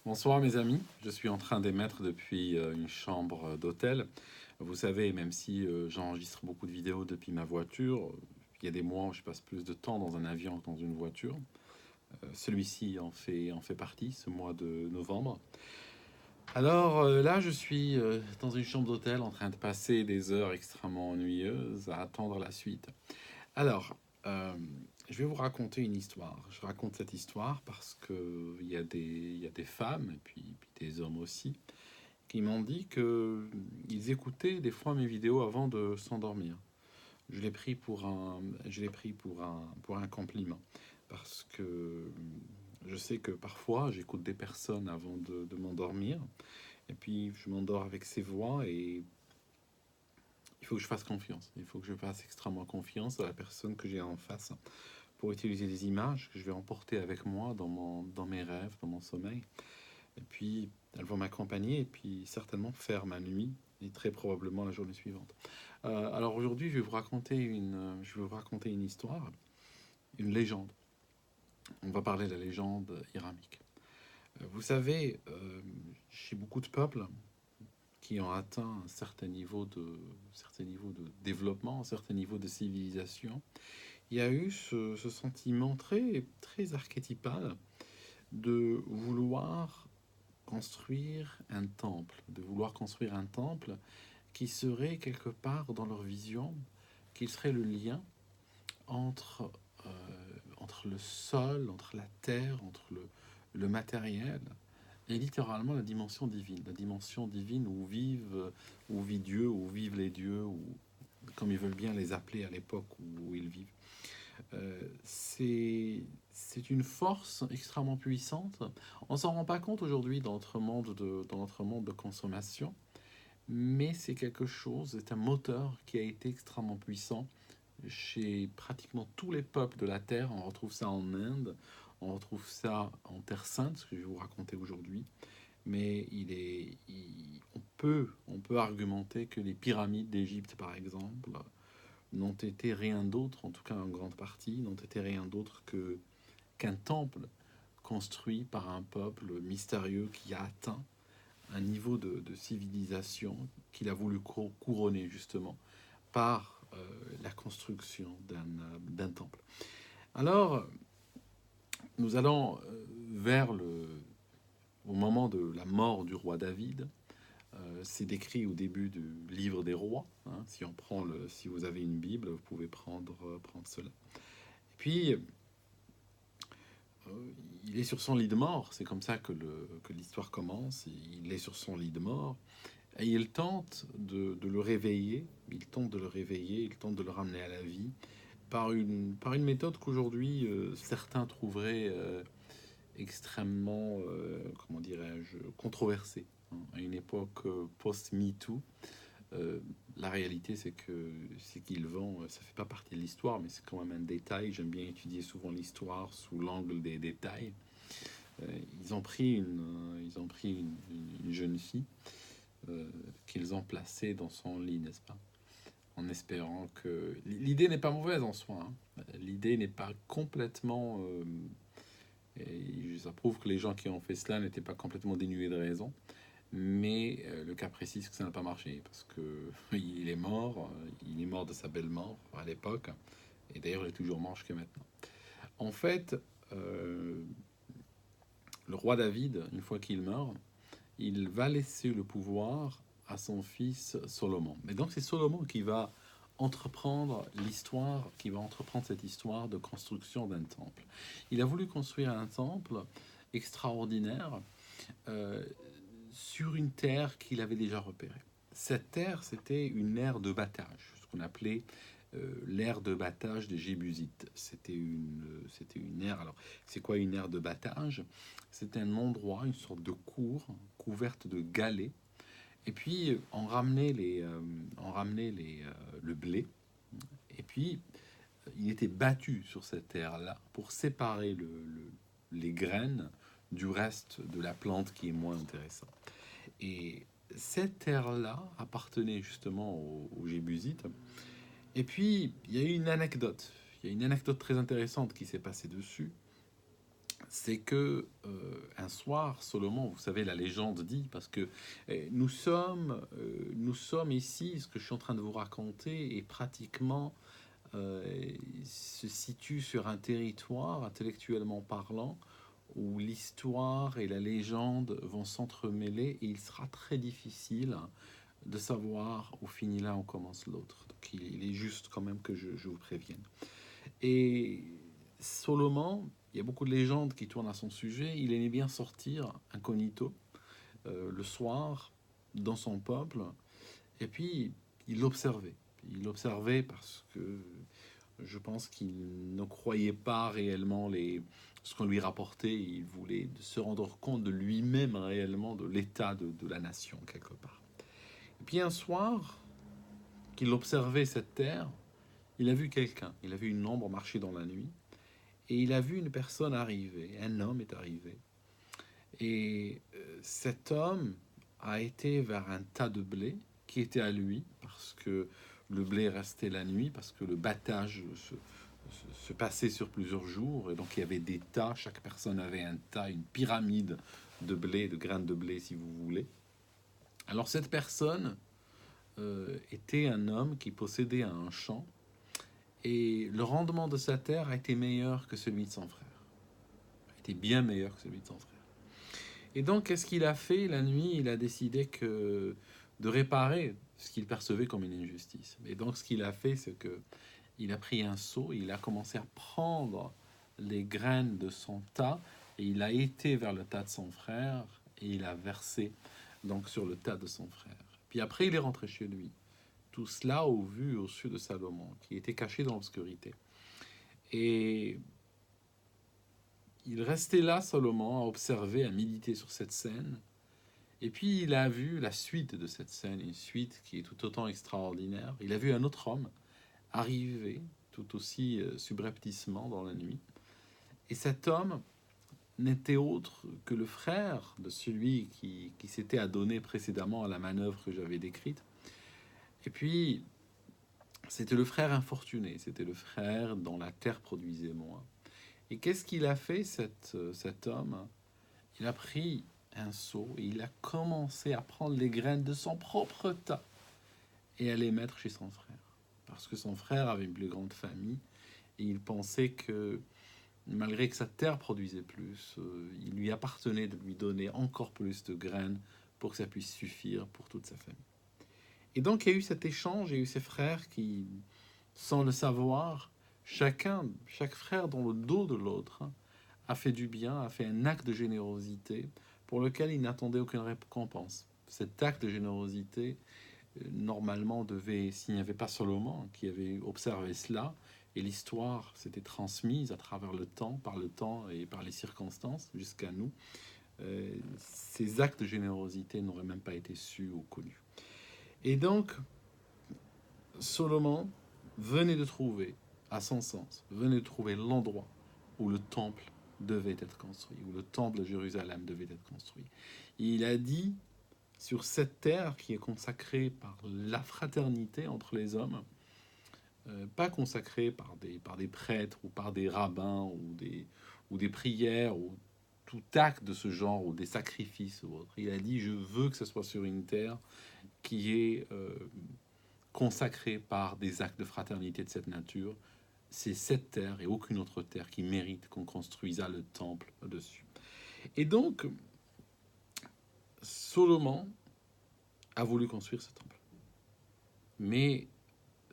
Bonsoir mes amis, je suis en train d'émettre depuis une chambre d'hôtel. Vous savez, même si j'enregistre beaucoup de vidéos depuis ma voiture, il y a des mois où je passe plus de temps dans un avion que dans une voiture. Celui-ci en fait partie, ce mois de novembre. Alors là, je suis dans une chambre d'hôtel en train de passer des heures extrêmement ennuyeuses à attendre la suite. Alors, euh, je vais vous raconter une histoire. Je raconte cette histoire parce que il y a des femmes, et puis des hommes aussi, qui m'ont dit que ils écoutaient des fois mes vidéos avant de s'endormir. Je l'ai pris pour un compliment. Parce que je sais que parfois, j'écoute des personnes avant de m'endormir. Et puis, je m'endors avec ces voix et il faut que je fasse confiance. Il faut que je fasse extrêmement confiance à la personne que j'ai en face pour utiliser des images que je vais emporter avec moi dans mes rêves, dans mon sommeil. Et puis, elles vont m'accompagner et puis certainement faire ma nuit et très probablement la journée suivante. Alors aujourd'hui, je vais vous raconter une histoire, une légende. On va parler de la légende iramique. Vous savez, chez beaucoup de peuples qui ont atteint un certain niveau de développement, un certain niveau de civilisation, il y a eu ce sentiment très, très archétypal de vouloir construire un temple, de vouloir construire un temple qui serait quelque part dans leur vision, qui serait le lien entre, euh, entre le sol, entre la terre, entre le matériel, et littéralement la dimension divine où vit Dieu, où vivent les dieux, ou comme ils veulent bien les appeler à l'époque où ils vivent. C'est une force extrêmement puissante. On s'en rend pas compte aujourd'hui dans notre monde de consommation, mais c'est quelque chose, c'est un moteur qui a été extrêmement puissant chez pratiquement tous les peuples de la Terre. On retrouve ça en Inde, on retrouve ça en Terre Sainte, ce que je vais vous raconter aujourd'hui. Mais on peut argumenter que les pyramides d'Égypte, par exemple, n'ont été rien d'autre, en tout cas en grande partie, n'ont été rien d'autre qu'un temple construit par un peuple mystérieux qui a atteint un niveau de civilisation qu'il a voulu couronner justement par la construction d'un temple. Alors, nous allons au moment de la mort du roi David. C'est décrit au début du livre des rois, hein. Si vous avez une Bible, vous pouvez prendre cela. Et puis, il est sur son lit de mort. C'est comme ça que l'histoire commence. Il est sur son lit de mort et il tente de le réveiller. Il tente de le réveiller. Il tente de le ramener à la vie par une méthode qu'aujourd'hui certains trouveraient extrêmement, comment dirais-je, controversée, hein. À une époque post-MeToo, la réalité, c'est qu'ils vont, ça fait pas partie de l'histoire, mais c'est quand même un détail. J'aime bien étudier souvent l'histoire sous l'angle des détails. Euh, ils ont pris une jeune fille qu'ils ont placée dans son lit, n'est-ce pas? En espérant que l'idée n'est pas mauvaise en soi, hein. L'idée n'est pas complètement, et ça prouve que les gens qui ont fait cela n'étaient pas complètement dénués de raison. Mais le cas précis, c'est que ça n'a pas marché parce que il est mort de sa belle mort à l'époque, et d'ailleurs il est toujours mort jusqu'à maintenant. En fait, euh, le roi David, une fois qu'il meurt, il va laisser le pouvoir à son fils Solomon. Mais donc c'est Solomon qui va entreprendre cette histoire de construction d'un temple. Il a voulu construire un temple extraordinaire euh, sur une terre qu'il avait déjà repérée. Cette terre, c'était une aire de battage, ce qu'on appelait l'ère de battage des Jébusites. C'était une aire. Alors, c'est quoi une aire de battage? C'est un endroit, une sorte de cour couverte de galets. Et puis, le blé. Et puis, il était battu sur cette terre-là pour séparer les graines du reste de la plante qui est moins intéressant. Et cette terre-là appartenait justement aux Jébusites. Et puis, il y a une anecdote très intéressante qui s'est passée dessus. c'est que un soir, Salomon, vous savez, la légende dit, parce que nous sommes ici, ce que je suis en train de vous raconter, est pratiquement euh, se situe sur un territoire, intellectuellement parlant, où l'histoire et la légende vont s'entremêler, et il sera très difficile de savoir où finit l'un, où commence l'autre. Donc il est juste quand même que je vous prévienne. Et Solomon, il y a beaucoup de légendes qui tournent à son sujet. Il aimait bien sortir incognito le soir dans son peuple, et puis il observait. Il observait parce que je pense qu'il ne croyait pas réellement ce qu'on lui rapportait. Il voulait se rendre compte de lui-même réellement, de l'état de la nation quelque part. Et puis un soir, qu'il observait cette terre, il a vu quelqu'un. Il a vu une ombre marcher dans la nuit. Et il a vu une personne arriver, un homme est arrivé. Et cet homme a été vers un tas de blé qui était à lui, parce que le blé restait la nuit, parce que le battage se passait sur plusieurs jours, et donc il y avait des tas, chaque personne avait un tas, une pyramide de blé, de graines de blé si vous voulez. Alors cette personne était un homme qui possédait un champ, et le rendement de sa terre a été meilleur que celui de son frère. A été bien meilleur que celui de son frère. Et donc, qu'est-ce qu'il a fait la nuit? Il a décidé de réparer ce qu'il percevait comme une injustice. Et donc, ce qu'il a fait, c'est que il a pris un seau, il a commencé à prendre les graines de son tas, et il a été vers le tas de son frère, et il a versé donc sur le tas de son frère. Puis après, il est rentré chez lui. Tout cela au vu au sud de Salomon, qui était caché dans l'obscurité. Et il restait là, Salomon, à observer, à méditer sur cette scène. Et puis il a vu la suite de cette scène, une suite qui est tout autant extraordinaire. Il a vu un autre homme arriver tout aussi subrepticement dans la nuit. Et cet homme n'était autre que le frère de celui qui s'était adonné précédemment à la manœuvre que j'avais décrite. Et puis, c'était le frère infortuné, c'était le frère dont la terre produisait moins. Et qu'est-ce qu'il a fait, cet homme? Il a pris un seau et il a commencé à prendre les graines de son propre tas et à les mettre chez son frère. Parce que son frère avait une plus grande famille et il pensait que malgré que sa terre produisait plus, il lui appartenait de lui donner encore plus de graines pour que ça puisse suffire pour toute sa famille. Et donc il y a eu cet échange, il y a eu ces frères qui, sans le savoir, chaque frère dans le dos de l'autre, a fait du bien, a fait un acte de générosité pour lequel il n'attendait aucune récompense. Cet acte de générosité, normalement, devait, s'il n'y avait pas Salomon qui avait observé cela, et l'histoire s'était transmise à travers le temps et par les circonstances jusqu'à nous, ces actes de générosité n'auraient même pas été sus ou connus. Et donc, Salomon venait de trouver, à son sens, venait de trouver l'endroit où le temple devait être construit, où le temple de Jérusalem devait être construit. Il a dit, sur cette terre qui est consacrée par la fraternité entre les hommes, pas consacrée par des prêtres ou par des rabbins ou des prières ou tout acte de ce genre ou des sacrifices ou autre. Il a dit, je veux que ce soit sur une terre qui est consacrée par des actes de fraternité de cette nature. C'est cette terre et aucune autre terre qui mérite qu'on construise le temple dessus. Et donc, Salomon a voulu construire ce temple. Mais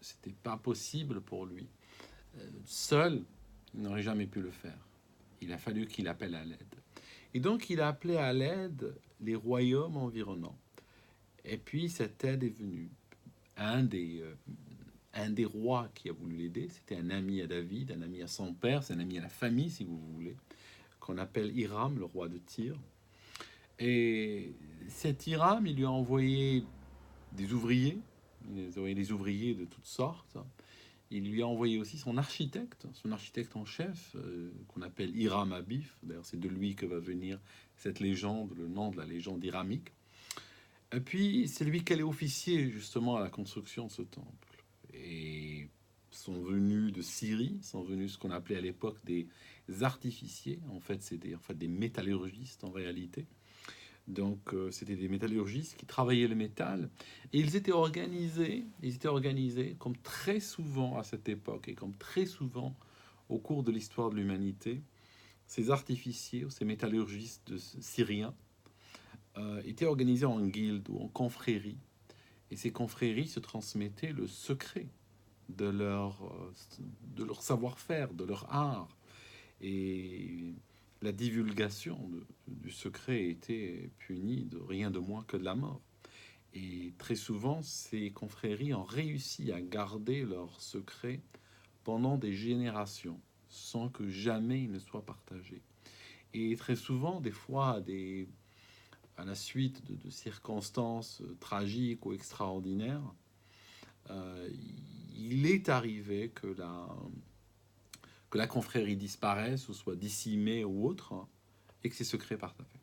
c'était pas possible pour lui. Seul, il n'aurait jamais pu le faire. Il a fallu qu'il appelle à l'aide. Et donc, il a appelé à l'aide les royaumes environnants. Et puis, cette aide est venue. Un des rois qui a voulu l'aider, c'était un ami à David, un ami à son père, c'est un ami à la famille, si vous voulez, qu'on appelle Hiram, le roi de Tyr. Et cet Hiram, il lui a envoyé des ouvriers, des ouvriers de toutes sortes. Il lui a envoyé aussi son architecte en chef, qu'on appelle Hiram Abif. D'ailleurs, c'est de lui que va venir cette légende, le nom de la légende hiramique. Et puis, c'est lui qui allait officier justement à la construction de ce temple. Et sont venus de Syrie, sont venus ce qu'on appelait à l'époque des artificiers. En fait, c'était des métallurgistes en réalité. Donc, c'était des métallurgistes qui travaillaient le métal et ils étaient organisés comme très souvent à cette époque et comme très souvent au cours de l'histoire de l'humanité, ces artificiers, ces métallurgistes syriens étaient organisés en guildes ou en confréries. Et ces confréries se transmettaient le secret de leur savoir-faire, de leur art. Et la divulgation du secret était punie de rien de moins que de la mort. Et très souvent, ces confréries ont réussi à garder leur secret pendant des générations, sans que jamais il ne soit partagé. Et très souvent, des fois, à la suite de circonstances tragiques ou extraordinaires, euh, il est arrivé que la confrérie disparaisse ou soit dissimée ou autre, et que ses secrets partent avec.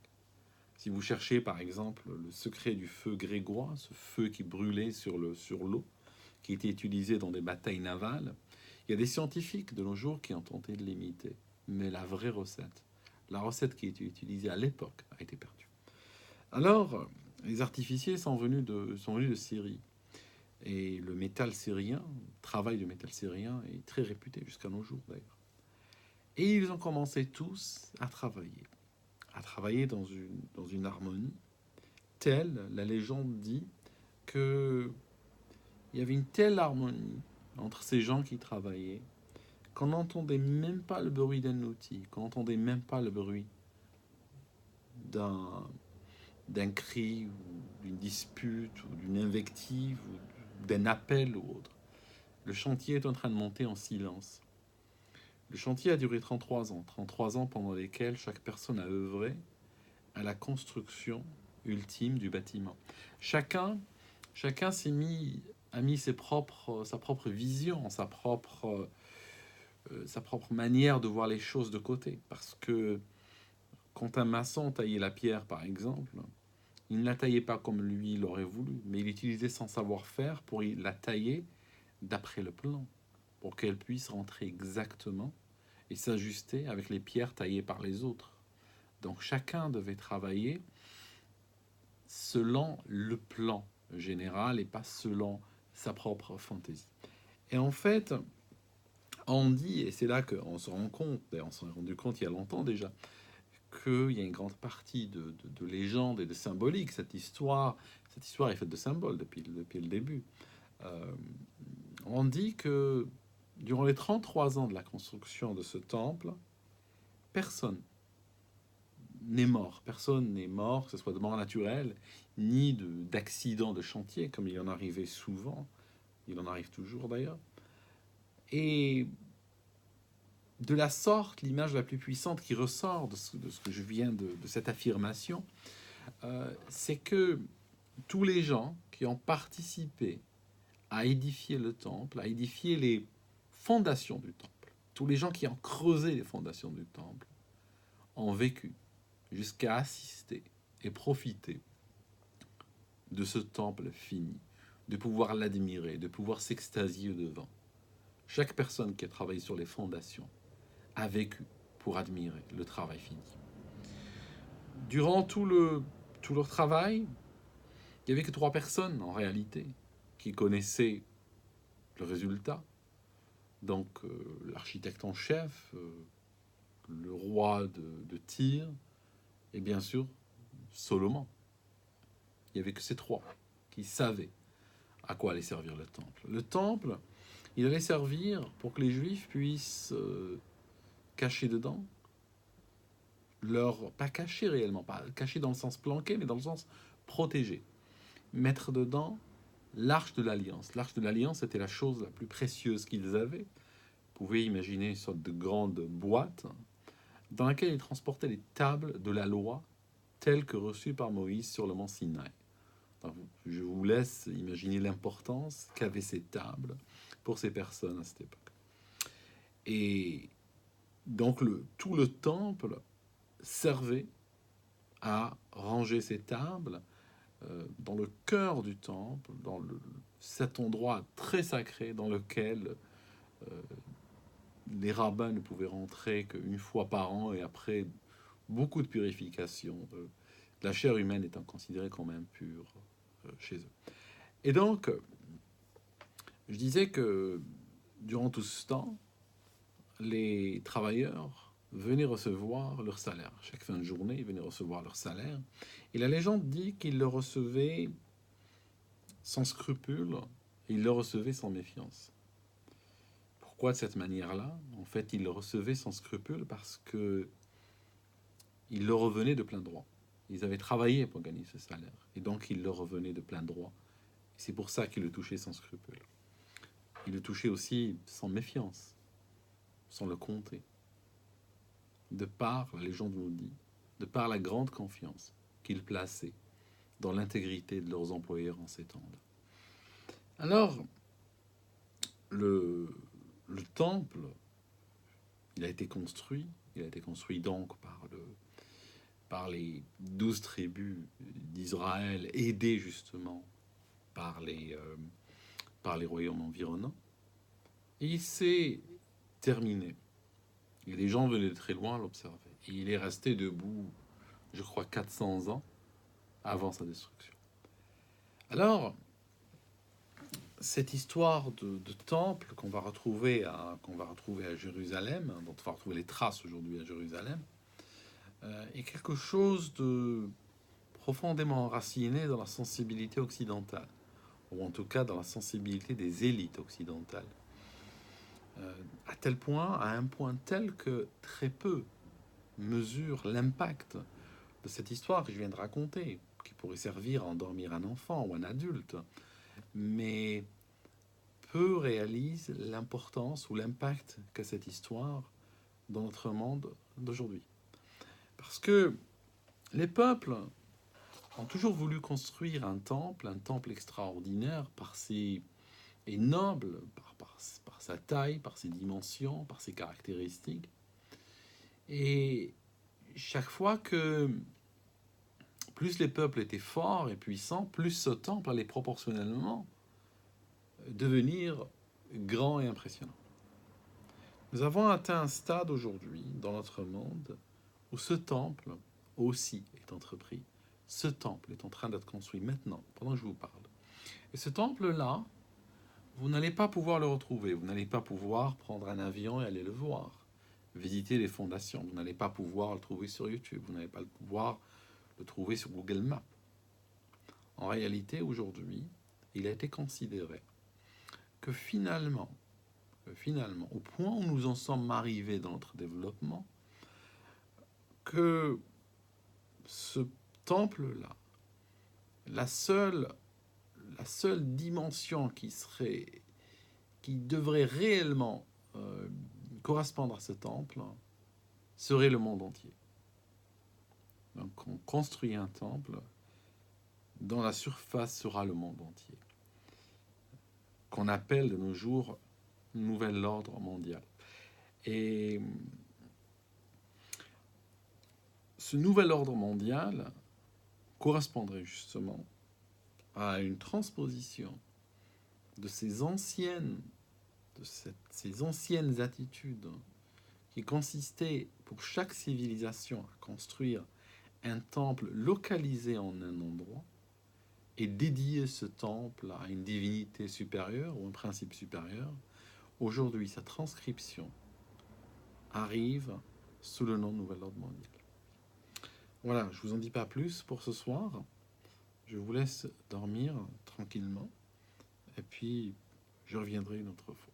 Si vous cherchez par exemple le secret du feu grégoire, ce feu qui brûlait sur l'eau, qui était utilisé dans des batailles navales, il y a des scientifiques de nos jours qui ont tenté de l'imiter. Mais la vraie recette, la recette qui était utilisée à l'époque, a été perdue. Alors, les artificiers sont venus de Syrie. Et le métal syrien, le travail du métal syrien est très réputé jusqu'à nos jours d'ailleurs. Et ils ont commencé tous à travailler dans une harmonie telle, la légende dit, que il y avait une telle harmonie entre ces gens qui travaillaient qu'on n'entendait même pas le bruit d'un outil, qu'on n'entendait même pas le bruit d'un cri, ou d'une dispute, ou d'une invective, ou d'un appel ou autre. Le chantier est en train de monter en silence. Le chantier a duré 33 ans pendant lesquels chaque personne a œuvré à la construction ultime du bâtiment. Chacun a mis sa propre vision, sa propre manière de voir les choses de côté. Parce que quand un maçon taillait la pierre, par exemple, il ne la taillait pas comme lui l'aurait voulu, mais il utilisait son savoir-faire pour la tailler d'après le plan, pour qu'elle puisse rentrer exactement et s'ajuster avec les pierres taillées par les autres. Donc chacun devait travailler selon le plan général et pas selon sa propre fantaisie. Et en fait, on dit, et c'est là qu'on se rend compte, et on s'en est rendu compte il y a longtemps déjà, qu'il y a une grande partie de légendes et de symbolique. Cette histoire est faite de symboles depuis le début. On dit que durant les 33 ans de la construction de ce temple, personne n'est mort. Personne n'est mort, que ce soit de mort naturelle, ni d'accident de chantier, comme il en arrivait souvent. Il en arrive toujours d'ailleurs. Et de la sorte, l'image la plus puissante qui ressort de ce que je viens de cette affirmation, c'est que tous les gens qui ont participé à édifier le temple, à édifier les fondations du temple, tous les gens qui ont creusé les fondations du temple, ont vécu jusqu'à assister et profiter de ce temple fini, de pouvoir l'admirer, de pouvoir s'extasier devant. Chaque personne qui a travaillé sur les fondations a vécu pour admirer le travail fini. Durant tout leur travail, il n'y avait que 3 personnes en réalité qui connaissaient le résultat. Donc l'architecte en chef, le roi de Tyr, et bien sûr Salomon. Il n'y avait que ces 3 qui savaient à quoi allait servir le temple. Le temple, il allait servir pour que les Juifs puissent cacher dedans, pas cacher réellement, pas cacher dans le sens planqué, mais dans le sens protégé. Mettre dedans l'arche de l'Alliance. L'arche de l'Alliance était la chose la plus précieuse qu'ils avaient. Vous pouvez imaginer une sorte de grande boîte dans laquelle ils transportaient les tables de la loi telles que reçues par Moïse sur le mont Sinaï. Donc, je vous laisse imaginer l'importance qu'avaient ces tables pour ces personnes à cette époque. Et donc tout le temple servait à ranger ces tables dans le cœur du temple, dans cet endroit très sacré dans lequel les rabbins ne pouvaient rentrer qu'une fois par an et après beaucoup de purification. La chair humaine étant considérée comme impure chez eux. Et donc, je disais que durant tout ce temps, les travailleurs venaient recevoir leur salaire. Chaque fin de journée, ils venaient recevoir leur salaire. Et la légende dit qu'ils le recevaient sans scrupule, et ils le recevaient sans méfiance. Pourquoi de cette manière-là? En fait, ils le recevaient sans scrupule parce que il leur revenait de plein droit. Ils avaient travaillé pour gagner ce salaire, et donc il leur revenait de plein droit. C'est pour ça qu'ils le touchaient sans scrupule. Ils le touchaient aussi sans méfiance, sans le compter. De par, la légende nous dit, de par la grande confiance qu'ils plaçaient dans l'intégrité de leurs employeurs en ces temps-là. Alors, le temple, il a été construit donc par les 12 tribus d'Israël, aidées justement par les royaumes environnants. Et il s'est terminé. Et les gens venaient de très loin l'observer. Et il est resté debout, je crois, 400 ans avant sa destruction. Alors, cette histoire de temple qu'on va retrouver à Jérusalem, dont on va retrouver les traces aujourd'hui à Jérusalem, est quelque chose de profondément enraciné dans la sensibilité occidentale, ou en tout cas dans la sensibilité des élites occidentales, à un point tel que très peu mesurent l'impact de cette histoire que je viens de raconter, qui pourrait servir à endormir un enfant ou un adulte, mais peu réalisent l'importance ou l'impact qu'a cette histoire dans notre monde d'aujourd'hui. Parce que les peuples ont toujours voulu construire un temple extraordinaire et noble par sa taille, par ses dimensions, par ses caractéristiques. Et chaque fois que plus les peuples étaient forts et puissants, plus ce temple allait proportionnellement devenir grand et impressionnant. Nous avons atteint un stade aujourd'hui dans notre monde où ce temple aussi est entrepris. Ce temple est en train d'être construit maintenant, pendant que je vous parle. Et ce temple-là, vous n'allez pas pouvoir le retrouver. Vous n'allez pas pouvoir prendre un avion et aller le voir. Visiter les fondations. Vous n'allez pas pouvoir le trouver sur YouTube. Vous n'allez pas pouvoir le trouver sur Google Maps. En réalité, aujourd'hui, il a été considéré que finalement, au point où nous en sommes arrivés dans notre développement, que ce temple-là, la seule dimension qui devrait réellement correspondre à ce temple serait le monde entier. Donc on construit un temple dont la surface sera le monde entier, qu'on appelle de nos jours nouvel ordre mondial. Et ce nouvel ordre mondial correspondrait justement à une transposition de ces anciennes attitudes qui consistaient pour chaque civilisation à construire un temple localisé en un endroit et dédier ce temple à une divinité supérieure ou un principe supérieur. Aujourd'hui, sa transcription arrive sous le nom de Nouvel Ordre Mondial. Voilà, je vous en dis pas plus pour ce soir. Je vous laisse dormir tranquillement et puis je reviendrai une autre fois.